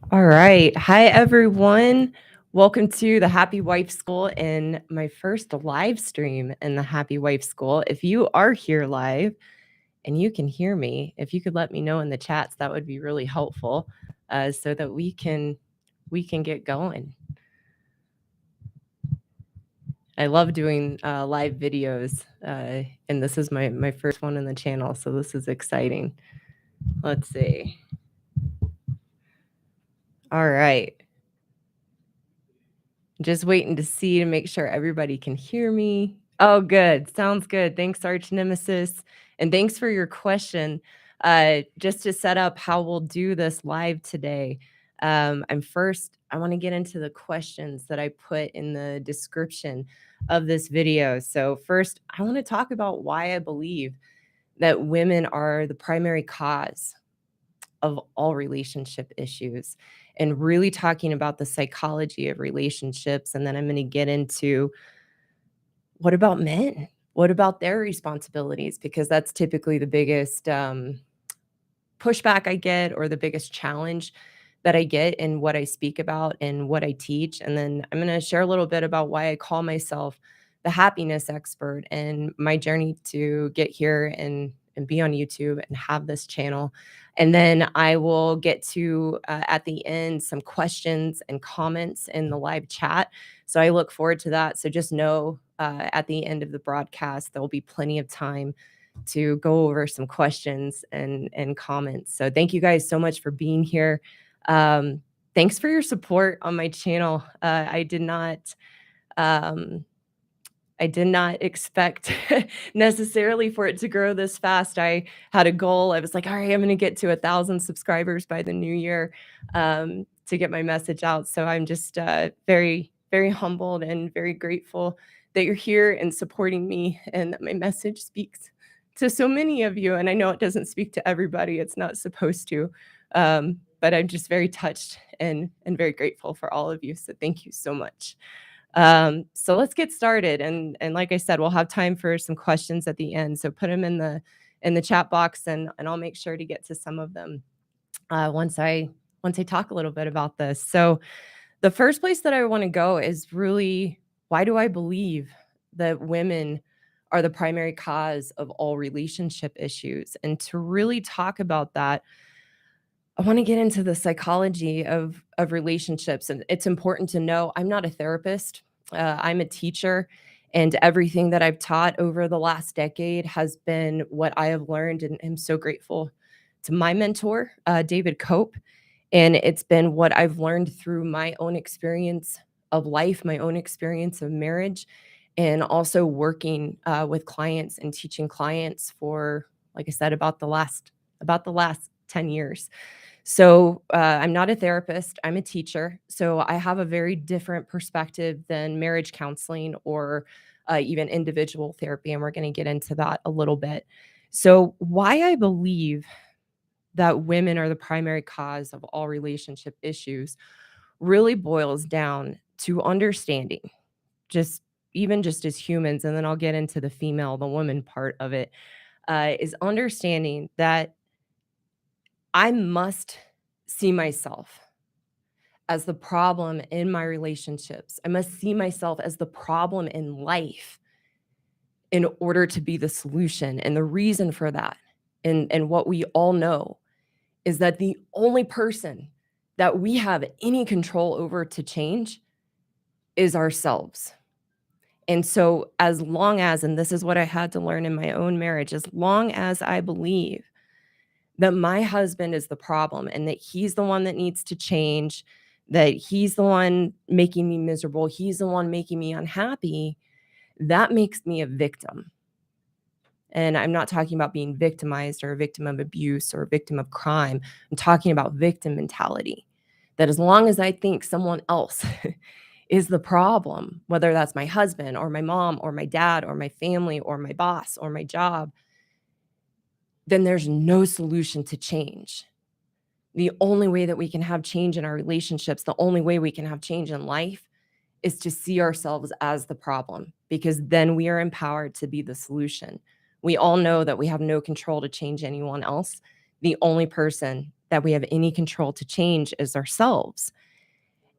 All right. Hi, everyone. Welcome to the Happy Wife School and my first live stream in the Happy Wife School. If you are here live and you can hear me, if you could let me know in the chats, that would be really helpful so that we can get going. I love doing live videos, and this is my first one in the channel, so this is exciting. Let's see. All right. Just waiting to see to make sure everybody can hear me. Oh, good. Sounds good. Thanks, Arch Nemesis. And thanks for your question. Just to set up how we'll do this live today. I want to get into the questions that I put in the description of this video. So, first, I want to talk about why I believe that women are the primary cause of all relationship issues and really talking about the psychology of relationships. And then I'm going to get into what about men? What about their responsibilities? Because that's typically the biggest pushback I get or the biggest challenge that I get in what I speak about and what I teach. And then I'm going to share a little bit about why I call myself the happiness expert and my journey to get here and be on YouTube and have this channel. And then I will get to, at the end, some questions and comments in the live chat. So I look forward to that. So just know at the end of the broadcast, there will be plenty of time to go over some questions and comments. So thank you guys so much for being here. Um, Thanks for your support on my channel. Um, I did not expect necessarily for it to grow this fast. I had a goal. I was like, all right, I'm going to get to 1,000 subscribers by the new year to get my message out. So I'm just very, very humbled and very grateful that you're here and supporting me and that my message speaks to so many of you. And I know it doesn't speak to everybody, it's not supposed to. But I'm just very touched and very grateful for all of you. So thank you so much. So let's get started. And like I said, we'll have time for some questions at the end. So put them in the chat box, and I'll make sure to get to some of them once I talk a little bit about this. So the first place that I want to go is really, why do I believe that women are the primary cause of all relationship issues? And to really talk about that, I want to get into the psychology of relationships. And it's important to know I'm not a therapist. I'm a teacher, and everything that I've taught over the last decade has been what I have learned, and I'm so grateful to my mentor, David Cope. And it's been what I've learned through my own experience of life, my own experience of marriage, and also working with clients and teaching clients for, like I said, about the last 10 years. So I'm not a therapist, I'm a teacher. So I have a very different perspective than marriage counseling or even individual therapy. And we're going to get into that a little bit. So, why I believe that women are the primary cause of all relationship issues really boils down to understanding, just even just as humans. And then I'll get into the woman part of it, is understanding that I must see myself as the problem in my relationships. I must see myself as the problem in life in order to be the solution. And the reason for that, and what we all know, is that the only person that we have any control over to change is ourselves. And so, as long as, and this is what I had to learn in my own marriage, as long as I believe that my husband is the problem and that he's the one that needs to change, that he's the one making me miserable, he's the one making me unhappy, that makes me a victim. And I'm not talking about being victimized or a victim of abuse or a victim of crime. I'm talking about victim mentality. That as long as I think someone else is the problem, whether that's my husband or my mom or my dad or my family or my boss or my job, then there's no solution to change. The only way that we can have change in our relationships, the only way we can have change in life is to see ourselves as the problem, because then we are empowered to be the solution. We all know that we have no control to change anyone else. The only person that we have any control to change is ourselves.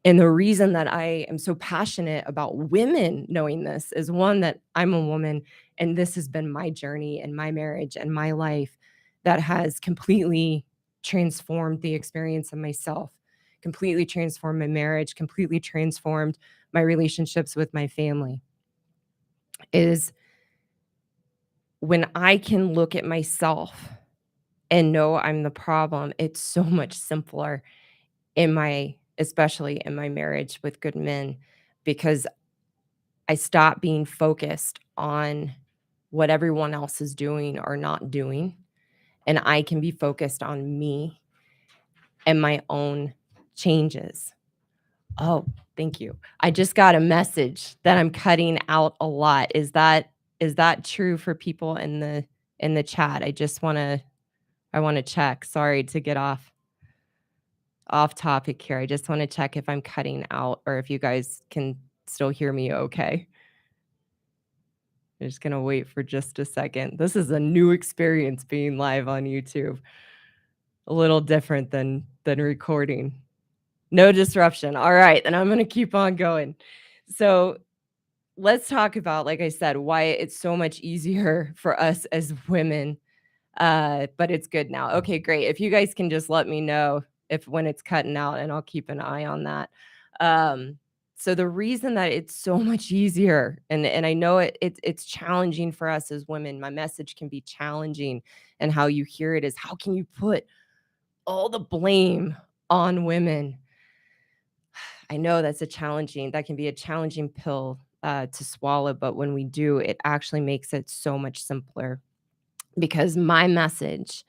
And the reason that I am so passionate about women knowing this is one, that I'm a woman, and this has been my journey and my marriage and my life that has completely transformed the experience of myself, completely transformed my marriage, completely transformed my relationships with my family. Is when I can look at myself and know I'm the problem, it's so much simpler in my especially in my marriage with good men, because I stop being focused on what everyone else is doing or not doing, and I can be focused on me and my own changes. Oh, thank you. I just got a message that I'm cutting out a lot. Is that true for people in the chat? I wanna check. Sorry to get off topic here. I just wanna check if I'm cutting out or if you guys can still hear me okay. I'm just gonna wait for just a second. This is a new experience being live on YouTube. A little different than recording. No disruption. All right, then I'm gonna keep on going. So, let's talk about, like I said, why it's so much easier for us as women, but it's good now. Okay, great. If you guys can just let me know if when it's cutting out, and I'll keep an eye on that. Um, so the reason that it's so much easier, and I know it's challenging for us as women. My message can be challenging, and how you hear it is, how can you put all the blame on women? I know that can be a challenging pill to swallow, but when we do, it actually makes it so much simpler, because my message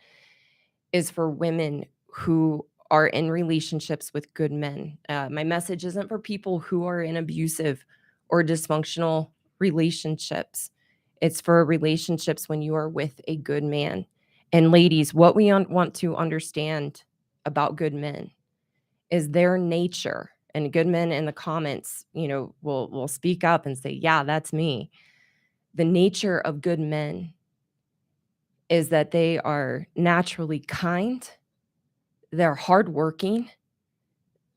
is for women who are in relationships with good men. My message isn't for people who are in abusive or dysfunctional relationships. It's for relationships when you are with a good man. And ladies, what we want to understand about good men is their nature. And good men in the comments, will speak up and say, "Yeah, that's me." The nature of good men is that they are naturally kind, they're hardworking,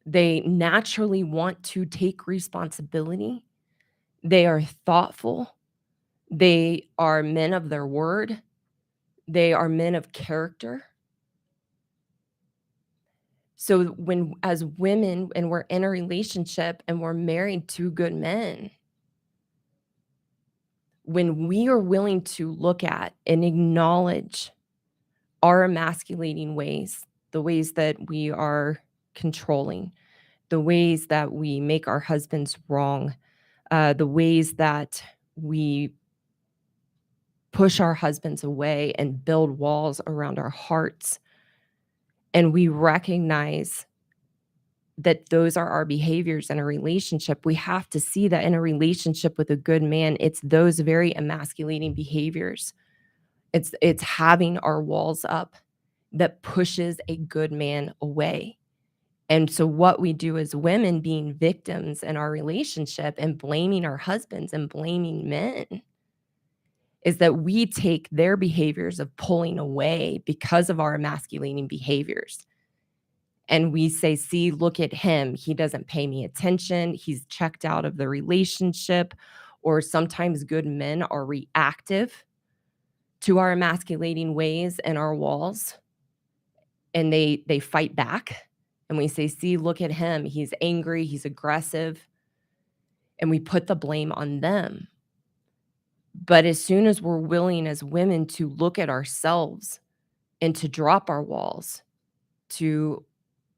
they naturally want to take responsibility, they are thoughtful, they are men of their word, they are men of character. So when as women and we're in a relationship and we're married to good men, when we are willing to look at and acknowledge our emasculating ways, the ways that we are controlling, the ways that we make our husbands wrong, the ways that we push our husbands away and build walls around our hearts, and we recognize that those are our behaviors in a relationship, we have to see that in a relationship with a good man, it's those very emasculating behaviors. It's having our walls up that pushes a good man away. And so what we do as women, being victims in our relationship and blaming our husbands and blaming men, is that we take their behaviors of pulling away because of our emasculating behaviors. And we say, "See, look at him. He doesn't pay me attention. He's checked out of the relationship." Or sometimes good men are reactive to our emasculating ways and our walls, and they fight back. And we say, "See, look at him. He's angry, he's aggressive." And we put the blame on them. But as soon as we're willing as women to look at ourselves and to drop our walls, to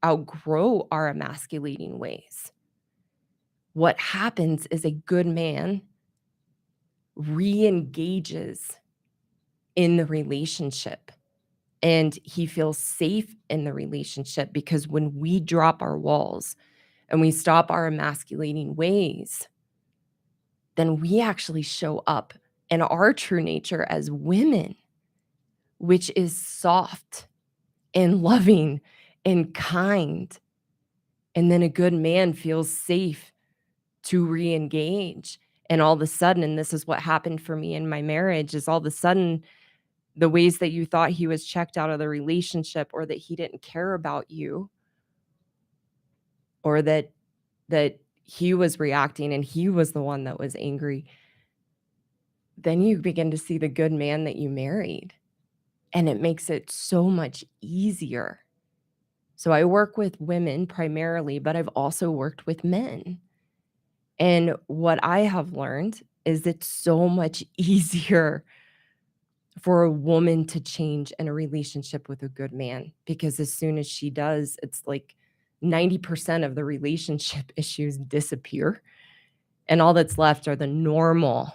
outgrow our emasculating ways, what happens is a good man re-engages in the relationship, and he feels safe in the relationship, because when we drop our walls and we stop our emasculating ways, then we actually show up in our true nature as women, which is soft and loving and kind. And then a good man feels safe to re-engage. And all of a sudden, and this is what happened for me in my marriage, is all of a sudden the ways that you thought he was checked out of the relationship, or that he didn't care about you, or that he was reacting and he was the one that was angry, then you begin to see the good man that you married, and it makes it so much easier. So I work with women primarily, but I've also worked with men. And what I have learned is it's so much easier for a woman to change in a relationship with a good man, because as soon as she does, it's like 90% of the relationship issues disappear. And all that's left are the normal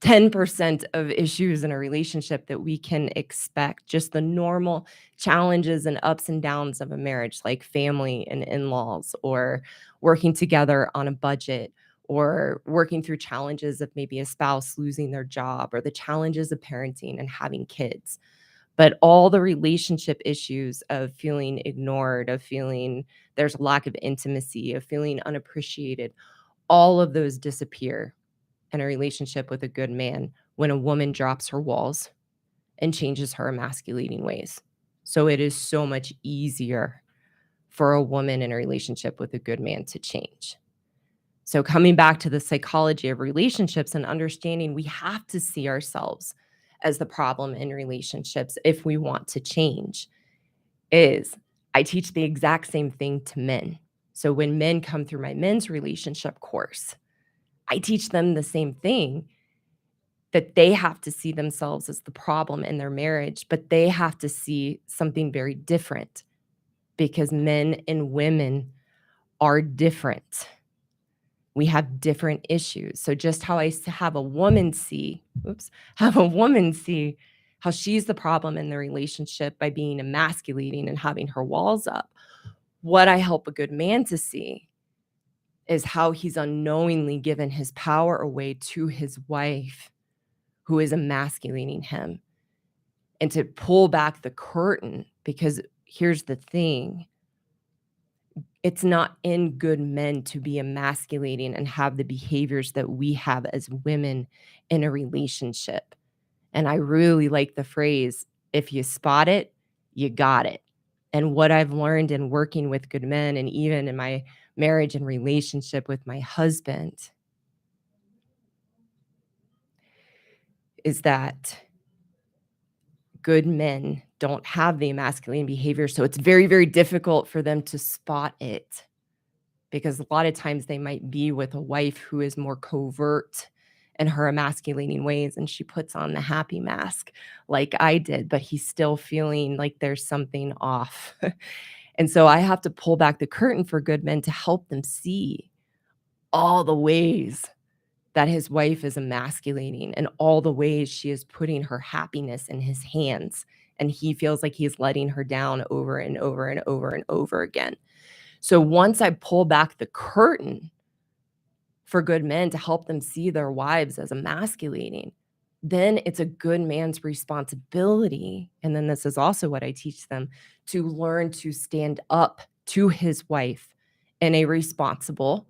10% of issues in a relationship that we can expect, just the normal challenges and ups and downs of a marriage, like family and in-laws, or working together on a budget, or working through challenges of maybe a spouse losing their job, or the challenges of parenting and having kids. But all the relationship issues of feeling ignored, of feeling there's a lack of intimacy, of feeling unappreciated, all of those disappear in a relationship with a good man when a woman drops her walls and changes her emasculating ways. So it is so much easier for a woman in a relationship with a good man to change. So coming back to the psychology of relationships and understanding we have to see ourselves as the problem in relationships if we want to change, is I teach the exact same thing to men. So when men come through my men's relationship course, I teach them the same thing, that they have to see themselves as the problem in their marriage, but they have to see something very different, because men and women are different. We have different issues. So just how have a woman see, have a woman see how she's the problem in the relationship by being emasculating and having her walls up. What I help a good man to see is how he's unknowingly given his power away to his wife, who is emasculating him, and to pull back the curtain. Because here's the thing, it's not in good men to be emasculating and have the behaviors that we have as women in a relationship. And I really like the phrase, if you spot it, you got it. And what I've learned in working with good men, and even in my marriage and relationship with my husband, is that good men don't have the emasculating behavior. So it's very, very difficult for them to spot it, because a lot of times they might be with a wife who is more covert in her emasculating ways, and she puts on the happy mask like I did, but he's still feeling like there's something off. And so I have to pull back the curtain for good men to help them see all the ways that his wife is emasculating, and all the ways she is putting her happiness in his hands, and he feels like he's letting her down over and over and over and over again. So once I pull back the curtain for good men to help them see their wives as emasculating, then it's a good man's responsibility, and then this is also what I teach them, to learn to stand up to his wife in a responsible,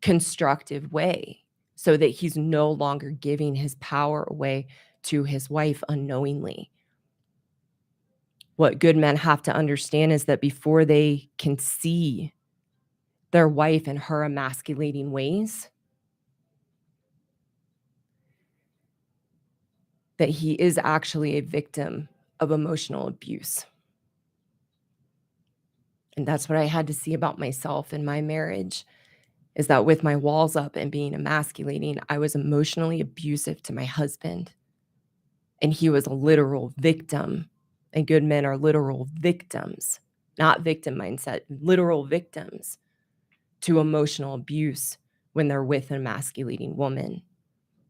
constructive way, so that he's no longer giving his power away to his wife unknowingly. What good men have to understand is that before they can see their wife in her emasculating ways, that he is actually a victim of emotional abuse. And that's what I had to see about myself in my marriage, is that with my walls up and being emasculating, I was emotionally abusive to my husband. And he was a literal victim. And good men are literal victims, not victim mindset, literal victims to emotional abuse when they're with an emasculating woman.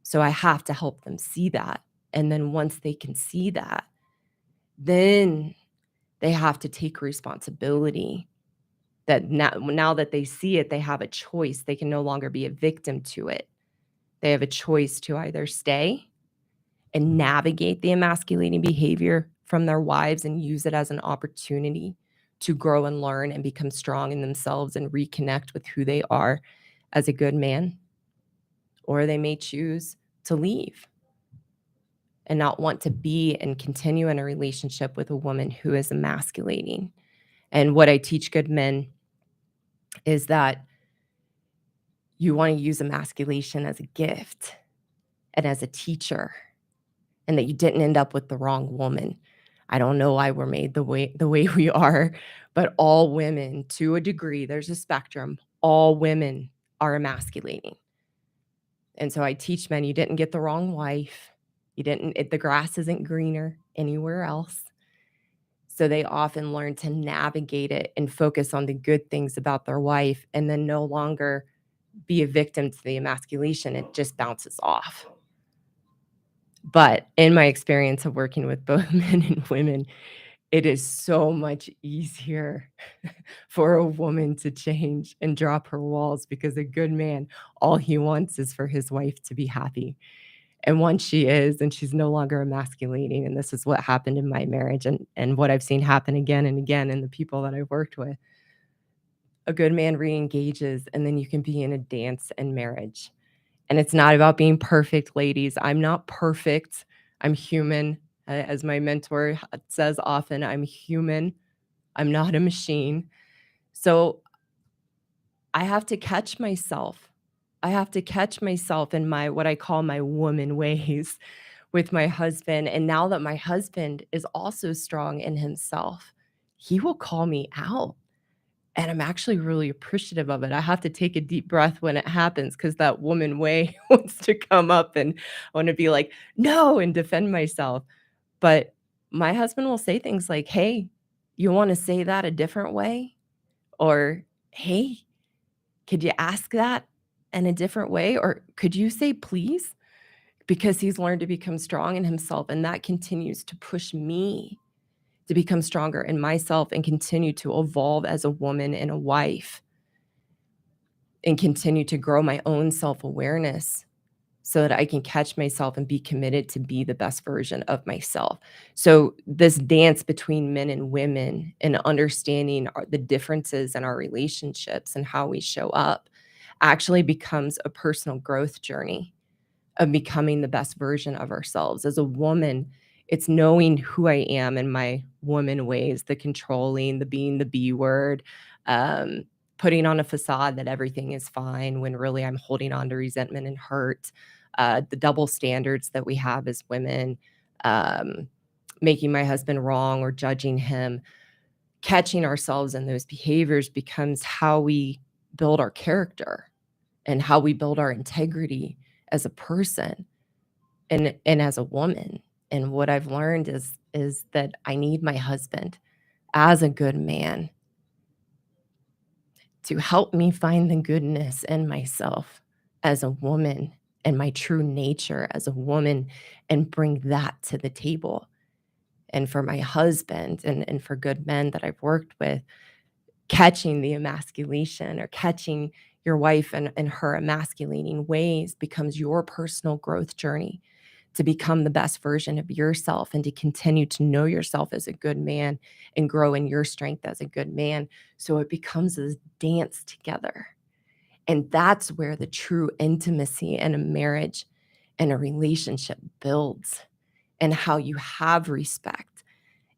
So I have to help them see that. And then once they can see that, then they have to take responsibility, that now that they see it, they have a choice. They can no longer be a victim to it. They have a choice to either stay and navigate the emasculating behavior from their wives and use it as an opportunity to grow and learn and become strong in themselves and reconnect with who they are as a good man, or they may choose to leave and not want to be and continue in a relationship with a woman who is emasculating. And what I teach good men is that you want to use emasculation as a gift and as a teacher, and that you didn't end up with the wrong woman. I don't know why we're made the way we are, but all women, to a degree, there's a spectrum, all women are emasculating. And so I teach men, you didn't get the wrong wife. You didn't the grass isn't greener anywhere else. So they often learn to navigate it and focus on the good things about their wife and then no longer be a victim to the emasculation. It just bounces off. But in my experience of working with both men and women, it is so much easier for a woman to change and drop her walls because a good man, all he wants is for his wife to be happy. And once she is, and she's no longer emasculating, and this is what happened in my marriage and what I've seen happen again and again in the people that I've worked with. A good man re-engages, and then you can be in a dance and marriage. And it's not about being perfect, ladies. I'm not perfect. I'm human. As my mentor says often, I'm human. I'm not a machine. So I have to catch myself. I have to catch myself in my what I call my woman ways with my husband. And now that my husband is also strong in himself, he will call me out. And I'm actually really appreciative of it. I have to take a deep breath when it happens because that woman way wants to come up and I want to be like, no, and defend myself. But my husband will say things like, hey, you want to say that a different way? Or, hey, could you ask that in a different way? Or could you say please? Because he's learned to become strong in himself. And that continues to push me to become stronger in myself and continue to evolve as a woman and a wife and continue to grow my own self-awareness so that I can catch myself and be committed to be the best version of myself. So this dance between men and women and understanding the differences in our relationships and how we show up actually becomes a personal growth journey of becoming the best version of ourselves. As a woman, it's knowing who I am in my woman ways, the controlling, the being the B word, um, putting on a facade that everything is fine when really I'm holding on to resentment and hurt, the double standards that we have as women, um, making my husband wrong or judging him. Catching ourselves in those behaviors becomes how we build our character and how we build our integrity as a person and as a woman. And what I've learned is that I need my husband as a good man to help me find the goodness in myself as a woman and my true nature as a woman and bring that to the table. And for my husband and for good men that I've worked with, catching the emasculation or catching your wife and her emasculating ways becomes your personal growth journey to become the best version of yourself and to continue to know yourself as a good man and grow in your strength as a good man. So it becomes this dance together. And that's where the true intimacy in a marriage and a relationship builds, and how you have respect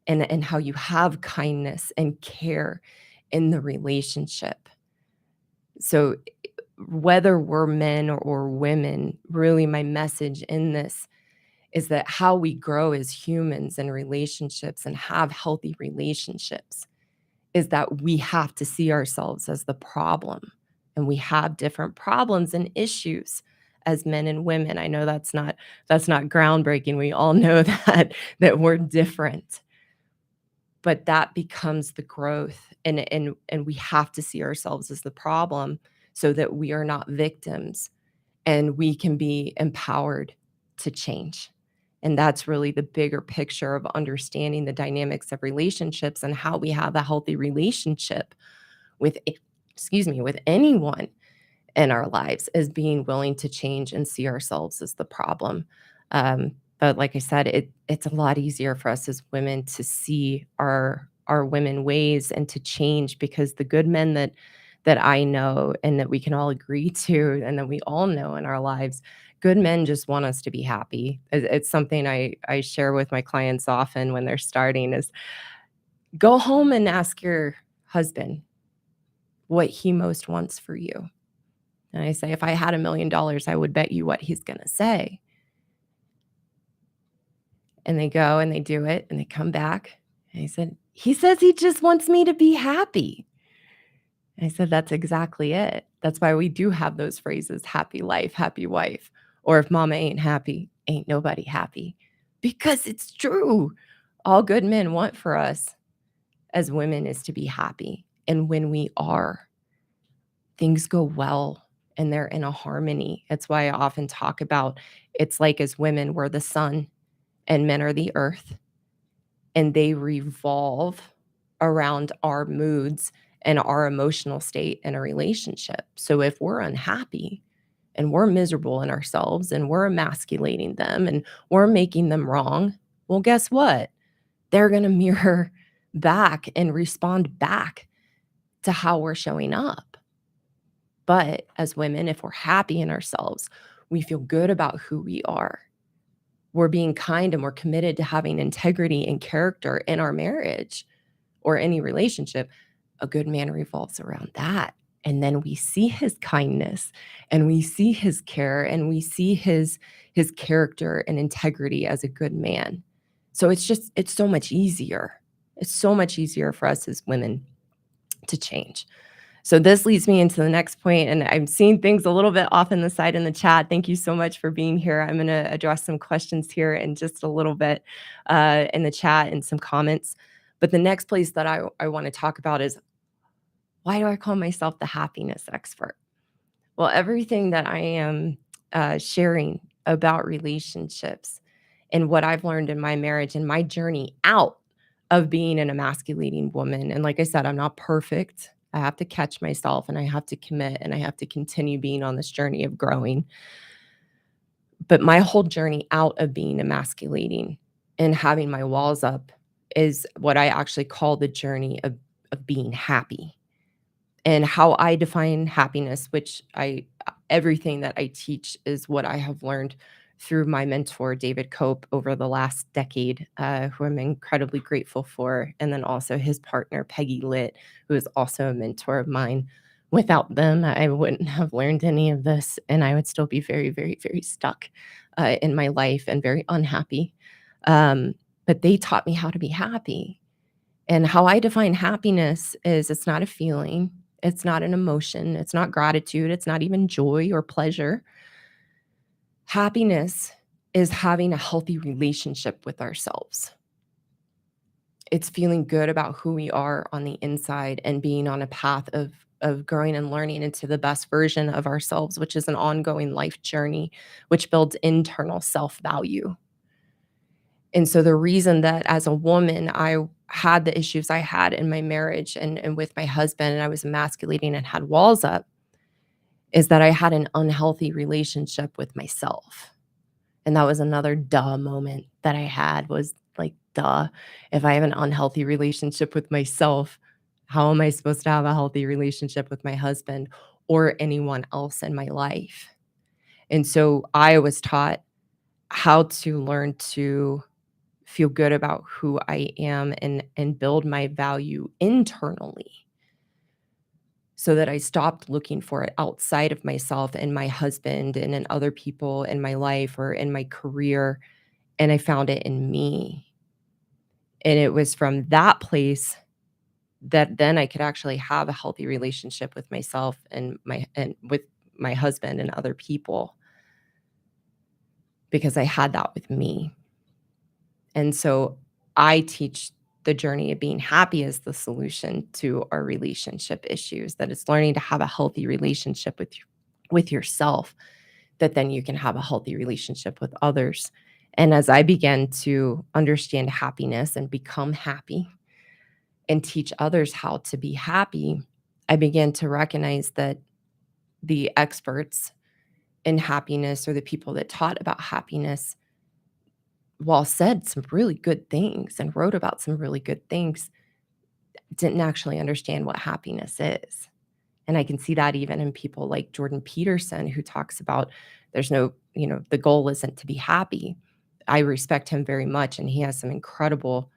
and how you have kindness and care in the relationship. So whether we're men or women, really my message in this is that how we grow as humans in relationships and have healthy relationships is that we have to see ourselves as the problem. And we have different problems and issues as men and women. I know that's not groundbreaking. We all know that we're different. But that becomes the growth and we have to see ourselves as the problem so that we are not victims and we can be empowered to change. And that's really the bigger picture of understanding the dynamics of relationships and how we have a healthy relationship with with anyone in our lives, is being willing to change and see ourselves as the problem. But like I said, it's a lot easier for us as women to see our women ways and to change because the good men that I know and that we can all agree to and that we all know in our lives. Good men just want us to be happy. It's something I share with my clients often when they're starting is go home and ask your husband what he most wants for you. And I say, if I had $1,000,000, I would bet you what he's going to say. And they go and they do it and they come back. And he says he just wants me to be happy. And I said, that's exactly it. That's why we do have those phrases, happy life, happy wife. Or if mama ain't happy, ain't nobody happy. Because it's true. All good men want for us as women is to be happy. And when we are, things go well and they're in a harmony. It's why I often talk about it's like as women, we're the sun and men are the earth, and they revolve around our moods and our emotional state in a relationship. So if we're unhappy and we're miserable in ourselves and we're emasculating them and we're making them wrong, well, guess what? They're going to mirror back and respond back to how we're showing up. But as women, if we're happy in ourselves, we feel good about who we are. We're being kind and we're committed to having integrity and character in our marriage or any relationship. A good man revolves around that. And then we see his kindness and we see his care and we see his character and integrity as a good man. So it's so much easier. It's so much easier for us as women to change. So this leads me into the next point, and I'm seeing things a little bit off in the side in the chat. Thank you so much for being here. I'm going to address some questions here in just a little bit in the chat and some comments. But the next place that I want to talk about is, why do I call myself the happiness expert? Well, everything that I am sharing about relationships and what I've learned in my marriage and my journey out of being an emasculating woman. And like I said, I'm not perfect. I have to catch myself and I have to commit and I have to continue being on this journey of growing. But my whole journey out of being emasculating and having my walls up is what I actually call the journey of being happy. And how I define happiness, which everything that I teach is what I have learned through my mentor, David Cope, over the last decade, who I'm incredibly grateful for. And then also his partner, Peggy Litt, who is also a mentor of mine. Without them, I wouldn't have learned any of this, and I would still be very, very, very stuck in my life and very unhappy. But they taught me how to be happy. And how I define happiness is it's not a feeling, it's not an emotion, it's not gratitude, it's not even joy or pleasure. Happiness is having a healthy relationship with ourselves. It's feeling good about who we are on the inside and being on a path of growing and learning into the best version of ourselves, which is an ongoing life journey, which builds internal self-value. And so the reason that as a woman, I had the issues I had in my marriage and with my husband, and I was emasculating and had walls up, is that I had an unhealthy relationship with myself. And that was another duh moment that I had was like, duh, if I have an unhealthy relationship with myself, how am I supposed to have a healthy relationship with my husband or anyone else in my life? And so I was taught how to learn to feel good about who I am and build my value internally so that I stopped looking for it outside of myself and my husband and in other people in my life or in my career, and I found it in me. And it was from that place that then I could actually have a healthy relationship with myself and with my husband and other people because I had that with me. And so I teach the journey of being happy as the solution to our relationship issues, that it's learning to have a healthy relationship with yourself, that then you can have a healthy relationship with others. And as I began to understand happiness and become happy and teach others how to be happy, I began to recognize that the experts in happiness or the people that taught about happiness, while said some really good things and wrote about some really good things, didn't actually understand what happiness is. And I can see that even in people like Jordan Peterson, who talks about there's no, the goal isn't to be happy. I respect him very much, and he has some incredible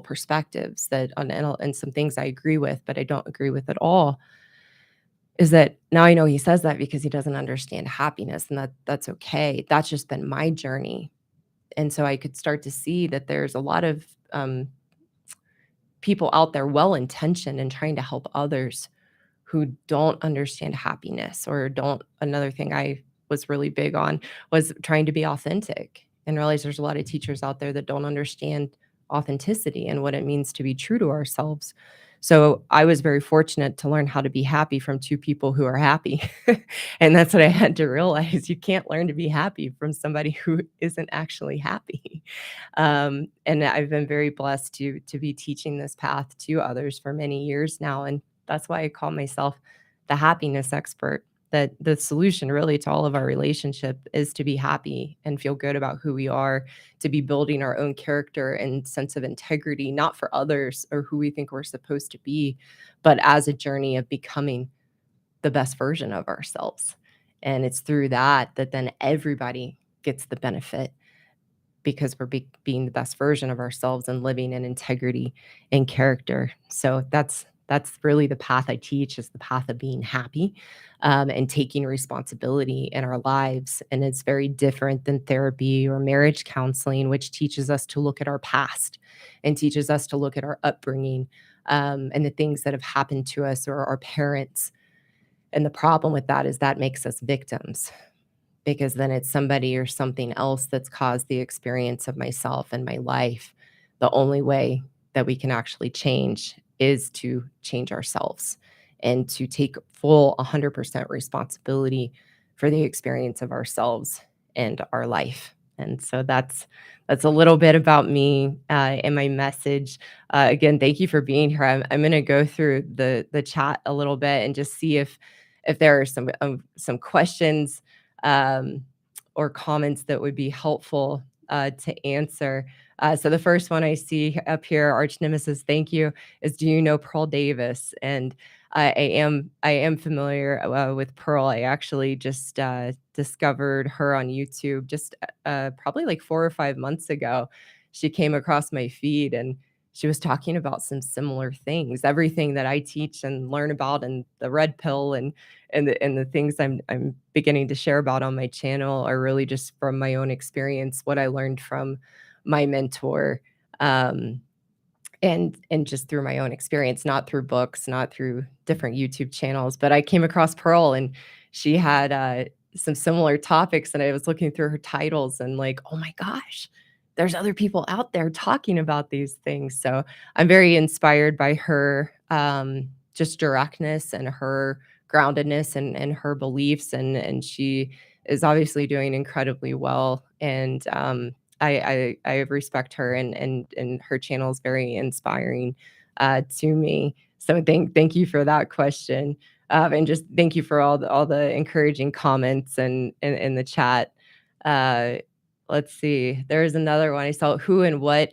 perspectives that and some things I agree with, but I don't agree with at all. Is that now I know he says that because he doesn't understand happiness, and that's okay. That's just been my journey. And so I could start to see that there's a lot of people out there well intentioned and trying to help others who don't understand happiness or don't. Another thing I was really big on was trying to be authentic and realize there's a lot of teachers out there that don't understand authenticity and what it means to be true to ourselves. So I was very fortunate to learn how to be happy from two people who are happy. And that's what I had to realize. You can't learn to be happy from somebody who isn't actually happy. And I've been very blessed to be teaching this path to others for many years now. And that's why I call myself the happiness expert. That the solution really to all of our relationship is to be happy and feel good about who we are, to be building our own character and sense of integrity, not for others or who we think we're supposed to be, but as a journey of becoming the best version of ourselves. And it's through that that then everybody gets the benefit because we're being the best version of ourselves and living in integrity and character. So that's really the path I teach, is the path of being happy, and taking responsibility in our lives. And it's very different than therapy or marriage counseling, which teaches us to look at our past and teaches us to look at our upbringing, and the things that have happened to us or our parents. And the problem with that is that makes us victims, because then it's somebody or something else that's caused the experience of myself and my life. The only way that we can actually change is to change ourselves and to take full 100% responsibility for the experience of ourselves and our life. And so that's a little bit about me, and my message. Again, thank you for being here. I'm going to go through the chat a little bit and just see if there are some questions, um, or comments that would be helpful to answer. So the first one I see up here, Arch Nemesis, thank you, is do you know Pearl Davis? And I am familiar with Pearl. I actually just discovered her on YouTube just probably like 4 or 5 months ago. She came across my feed and she was talking about some similar things, everything that I teach and learn about, and the red pill and the things I'm beginning to share about on my channel are really just from my own experience, what I learned from my mentor, um, and just through my own experience, not through books, not through different YouTube channels. But I came across Pearl, and she had some similar topics, and I was looking through her titles and like, oh my gosh, there's other people out there talking about these things. So I'm very inspired by her, just directness and her groundedness and her beliefs, and she is obviously doing incredibly well. And I respect her, and her channel is very inspiring to me. So thank you for that question, and just thank you for all the encouraging comments and in the chat. Uh, let's see. There's another one I saw. Who and what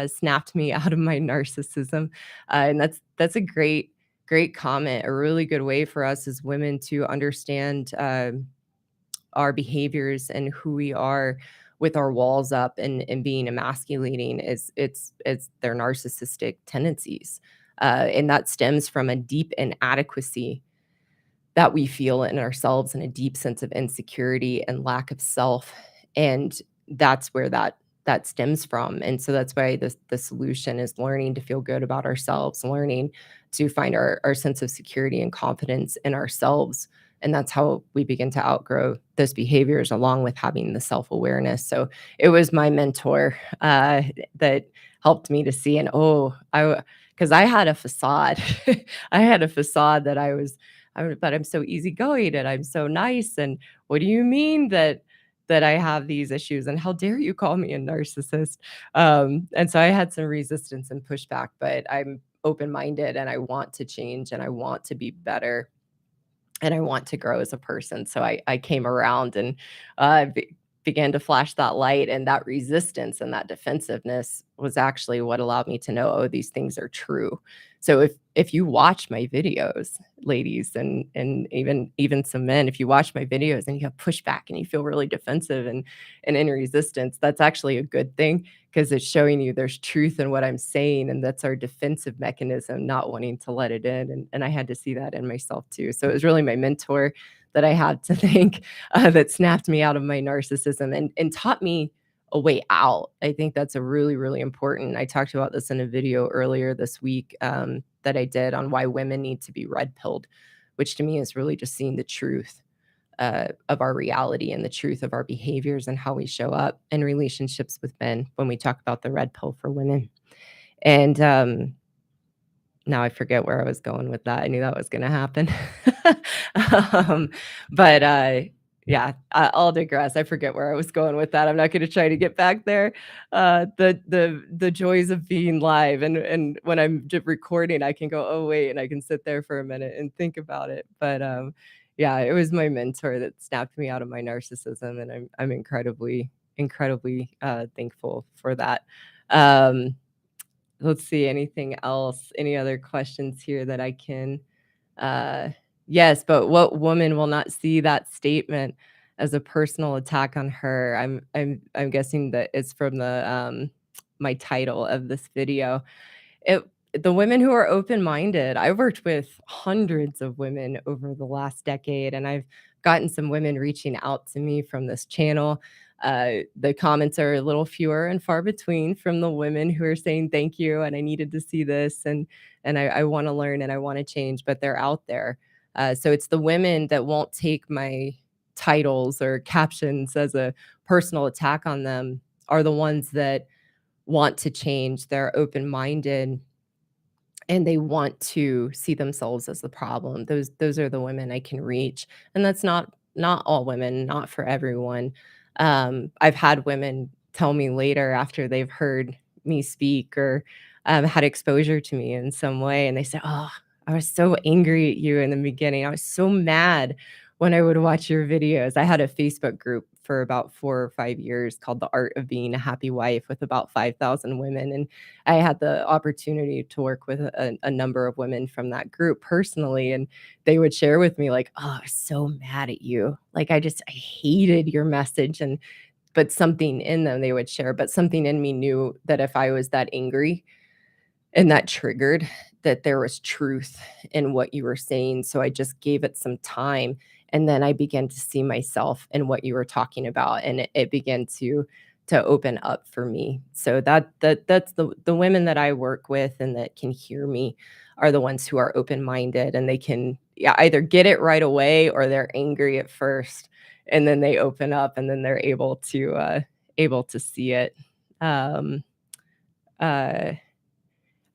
snapped me out of my narcissism, and that's a great comment. A really good way for us as women to understand our behaviors and who we are with our walls up and being emasculating is it's their narcissistic tendencies, and that stems from a deep inadequacy that we feel in ourselves and a deep sense of insecurity and lack of self. And that's where that stems from. And so that's why the solution is learning to feel good about ourselves, learning to find our sense of security and confidence in ourselves. And that's how we begin to outgrow those behaviors, along with having the self-awareness. So it was my mentor that helped me to see, and because I had a facade. I had a facade that but I'm so easygoing and I'm so nice. And what do you mean that I have these issues? And how dare you call me a narcissist? And so I had some resistance and pushback, but I'm open-minded and I want to change and I want to be better and I want to grow as a person. So I came around and began to flash that light, and that resistance and that defensiveness was actually what allowed me to know, oh, these things are true. So if you watch my videos, ladies, and even some men, if you watch my videos and you have pushback and you feel really defensive and in resistance, that's actually a good thing because it's showing you there's truth in what I'm saying, and that's our defensive mechanism, not wanting to let it in, and I had to see that in myself too. So it was really my mentor that I had to thank, that snapped me out of my narcissism and taught me a way out. I think that's a really, really important. I talked about this in a video earlier this week, that I did on why women need to be red pilled, which to me is really just seeing the truth of our reality and the truth of our behaviors and how we show up in relationships with men when we talk about the red pill for women. And now I forget where I was going with that. I knew that was gonna happen. Um, but, yeah, I'll digress. I forget where I was going with that. I'm not gonna try to get back there. The joys of being live and when I'm just recording, I can go, "Oh, wait," and I can sit there for a minute and think about it. But, yeah, it was my mentor that snapped me out of my narcissism, and I'm incredibly, incredibly, thankful for that. Um Let's see, anything else? Any other questions here that I can uh yes, but what woman will not see that statement as a personal attack on her? I'm guessing that it's from the my title of this video. It the women who are open-minded. I've worked with hundreds of women over the last decade, and I've gotten some women reaching out to me from this channel. The comments are a little fewer and far between from the women who are saying, "Thank you, and I needed to see this, and I wanna learn, and I wanna change," but they're out there. So it's the women that won't take my titles or captions as a personal attack on them are the ones that want to change. They're open-minded and they want to see themselves as the problem. Those are the women I can reach, and that's not all women, not for everyone. I've had women tell me later after they've heard me speak or, had exposure to me in some way, and they say, "Oh, I was so angry at you in the beginning. I was so mad when I would watch your videos." I had a Facebook group for about 4 or 5 years called The Art of Being a Happy Wife with about 5,000 women, and I had the opportunity to work with a number of women from that group personally, and they would share with me like, "Oh, I was so mad at you. Like, I hated your message," and but something in them they would share, but something in me knew that if I was that angry and that triggered, that there was truth in what you were saying, so I just gave it some time, and then I began to see myself in what you were talking about, and it began to open up for me. So that's the women that I work with and that can hear me are the ones who are open-minded, and they can, yeah, either get it right away or they're angry at first, and then they open up, and then they're able to see it. Um, uh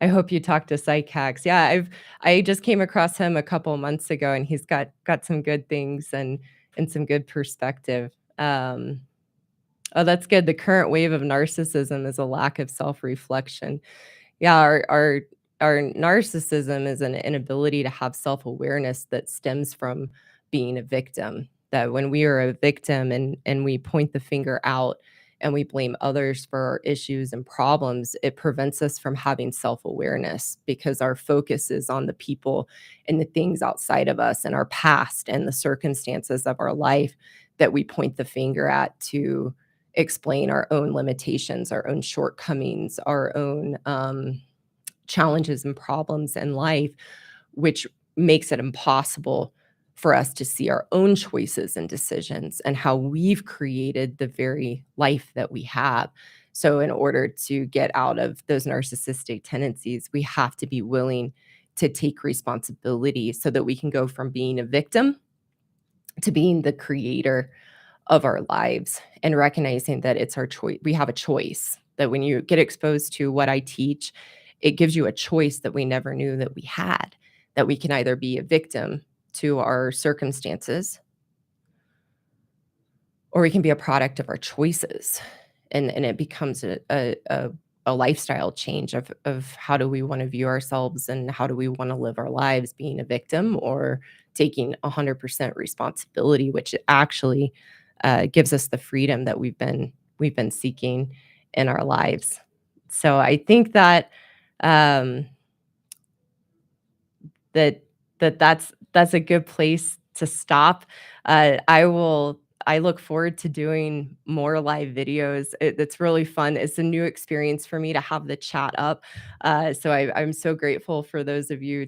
I hope you talked to Psych Hacks. Yeah, I just came across him a couple months ago, and he's got some good things and some good perspective. Oh, that's good. The current wave of narcissism is a lack of self-reflection. Yeah, our narcissism is an inability to have self-awareness that stems from being a victim. That when we are a victim and we point the finger out and we blame others for our issues and problems, it prevents us from having self-awareness because our focus is on the people and the things outside of us and our past and the circumstances of our life that we point the finger at to explain our own limitations, our own shortcomings, our own challenges and problems in life, which makes it impossible for us to see our own choices and decisions and how we've created the very life that we have. So, in order to get out of those narcissistic tendencies, we have to be willing to take responsibility so that we can go from being a victim to being the creator of our lives and recognizing that it's our choice. We have a choice that when you get exposed to what I teach, it gives you a choice that we never knew that we had, that we can either be a victim to our circumstances or we can be a product of our choices. And it becomes a lifestyle change of how do we want to view ourselves and how do we want to live our lives being a victim or taking 100% responsibility, which actually gives us the freedom that we've been seeking in our lives. So I think that um, that that's a good place to stop. I look forward to doing more live videos. It's really fun. It's a new experience for me to have the chat up. So I'm so grateful for those of you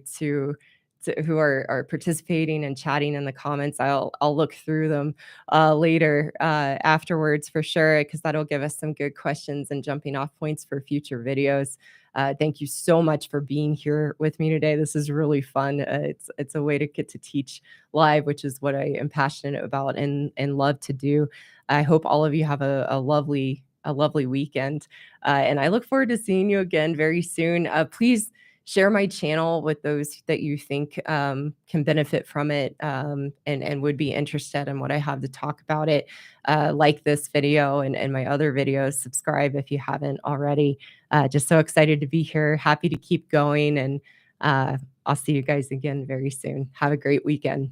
who are participating and chatting in the comments. I'll look through them later afterwards for sure, because that'll give us some good questions and jumping off points for future videos. Thank you so much for being here with me today. This is really fun. It's a way to get to teach live, which is what I am passionate about and love to do. I hope all of you have a lovely weekend, and I look forward to seeing you again very soon. Please share my channel with those that you think can benefit from it, and would be interested in what I have to talk about it. Like this video and my other videos. Subscribe if you haven't already. Just so excited to be here. Happy to keep going. And I'll see you guys again very soon. Have a great weekend.